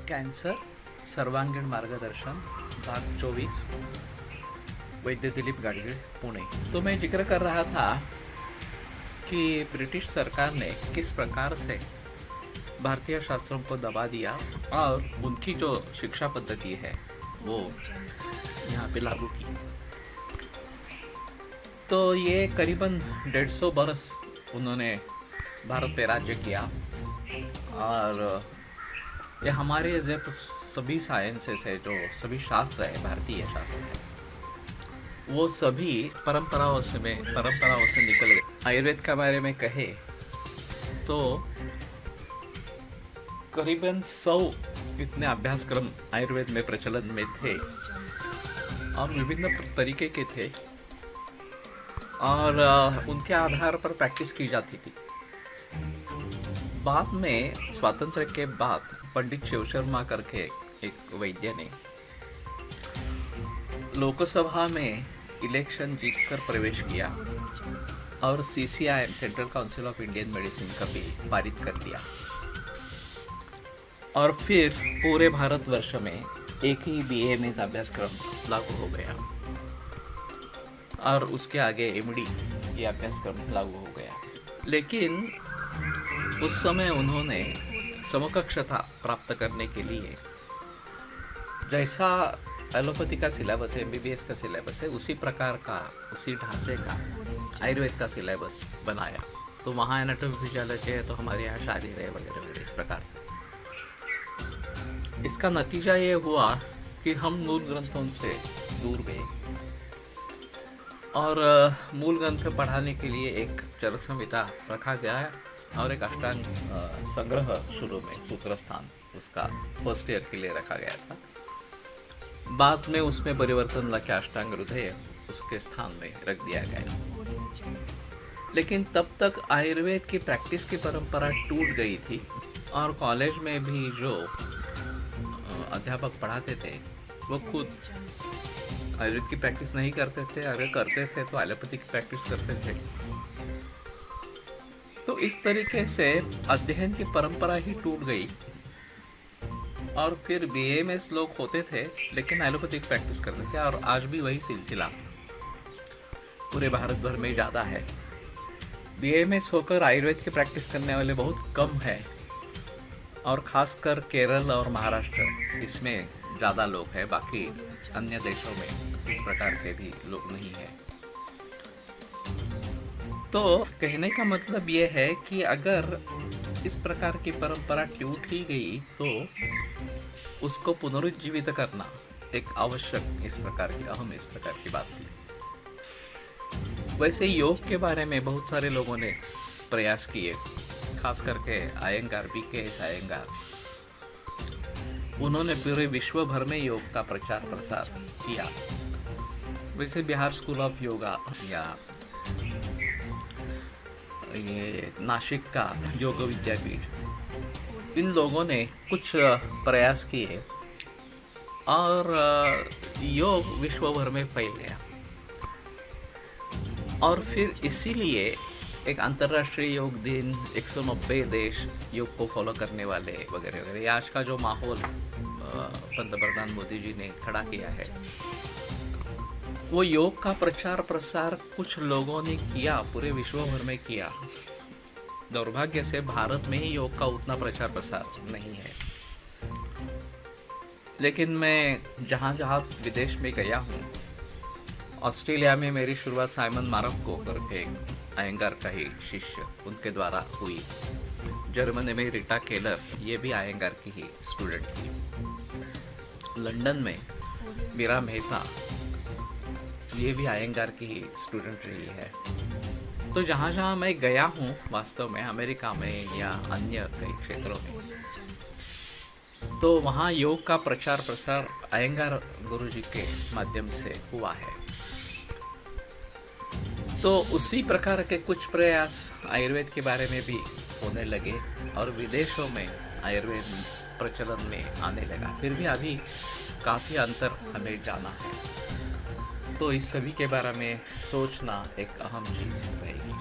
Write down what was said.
Cancer सर्वांगीण मार्गदर्शन भाग 24 वैद्य दिलीप गाडगीळ पुणे। तो मैं जिक्र कर रहा था कि ब्रिटिश सरकार ने किस प्रकार से भारतीय शास्त्रों को दबा दिया और उनकी जो शिक्षा पद्धति है वो यहाँ पे लागू की। तो ये करीबन 150 बरस उन्होंने भारत पे राज्य किया और ये हमारे जब सभी साइंसेस है, जो सभी शास्त्र है, भारतीय शास्त्र है, वो सभी परंपराओं से निकल गए। आयुर्वेद के बारे में कहे तो करीबन 100 इतने अभ्यासक्रम आयुर्वेद में प्रचलन में थे और विभिन्न तरीके के थे और उनके आधार पर प्रैक्टिस की जाती थी। बाद में स्वातंत्र्य के बाद पंडित शिव शर्मा करके एक वैद्य ने लोकसभा में इलेक्शन जीतकर प्रवेश किया और CCIM central council of Indian medicine का बिल पारित कर दिया और फिर पूरे भारतवर्ष में एक ही BAMS अभ्यासक्रम लागू हो गया और उसके आगे MD ये अभ्यासक्रम लागू हो गया। लेकिन उस समय उन्होंने समकक्षता प्राप्त करने के लिए जैसा एलोपैथी का सिलेबस है, MBBS का सिलेबस है, उसी प्रकार का, उसी ढांचे का आयुर्वेद का सिलेबस बनाया। तो वहाँ एनाटॉमी फिजियोलॉजी है तो हमारे यहाँ शारीर है वगैरह वगैरह इस प्रकार से। इसका नतीजा ये हुआ कि हम मूल ग्रंथों से दूर गए और मूल ग्रंथ पढ़ाने के लिए एक चरक संहिता रखा गया और एक अष्टांग संग्रह शुरू में सूत्र स्थान उसका फर्स्ट ईयर के लिए रखा गया था। बाद में उसमें परिवर्तन लाके अष्टांग हृदय उसके स्थान में रख दिया गया। लेकिन तब तक आयुर्वेद की प्रैक्टिस की परंपरा टूट गई थी और कॉलेज में भी जो अध्यापक पढ़ाते थे वो खुद आयुर्वेद की प्रैक्टिस नहीं करते थे, अगर करते थे तो एलोपैथी की प्रैक्टिस करते थे। तो इस तरीके से अध्ययन की परंपरा ही टूट गई और फिर BAMS लोग होते थे लेकिन एलोपैथिक प्रैक्टिस करते थे और आज भी वही सिलसिला पूरे भारत भर में ज़्यादा है। BAMS होकर आयुर्वेद की प्रैक्टिस करने वाले बहुत कम है और खासकर केरल और महाराष्ट्र इसमें ज़्यादा लोग हैं, बाकी अन्य देशों में इस प्रकार के भी लोग नहीं हैं। तो कहने का मतलब ये है कि अगर इस प्रकार की परंपरा टूट ही गई तो उसको पुनरुज्जीवित करना एक आवश्यक इस प्रकार की बात थी। वैसे योग के बारे में बहुत सारे लोगों ने प्रयास किए, खास करके अयंगार, BKS अयंगार। उन्होंने पूरे विश्व भर में योग का प्रचार प्रसार किया। वैसे बिहार स्कूल ऑफ योगा या ये नासिक का योग विद्यापीठ, इन लोगों ने कुछ प्रयास किए और योग विश्व भर में फैल गया और फिर इसीलिए एक अंतर्राष्ट्रीय योग दिन, 190 देश योग को फॉलो करने वाले वगैरह वगैरह। आज का जो माहौल पंतप्रधान मोदी जी ने खड़ा किया है वो योग का प्रचार प्रसार कुछ लोगों ने किया, पूरे विश्व भर में किया। दुर्भाग्य से भारत में ही योग का उतना प्रचार प्रसार नहीं है। लेकिन मैं जहाँ जहाँ विदेश में गया हूँ, ऑस्ट्रेलिया में मेरी शुरुआत साइमन मारक्को करके अयंगार का ही शिष्य उनके द्वारा हुई। जर्मनी में रीटा केलर, ये भी अयंगार की ही स्टूडेंट थी। लंदन में मीरा मेहता, ये भी अयंगार की ही स्टूडेंट रही है। तो जहाँ जहाँ मैं गया हूँ वास्तव में, अमेरिका में या अन्य कई क्षेत्रों में, तो वहाँ योग का प्रचार प्रसार अयंगार गुरुजी के माध्यम से हुआ है। तो उसी प्रकार के कुछ प्रयास आयुर्वेद के बारे में भी होने लगे और विदेशों में आयुर्वेद प्रचलन में आने लगा। फिर भी अभी काफ़ी अंतर हमें जाना है। तो इस सभी के बारे में सोचना एक अहम चीज़ रहेगी।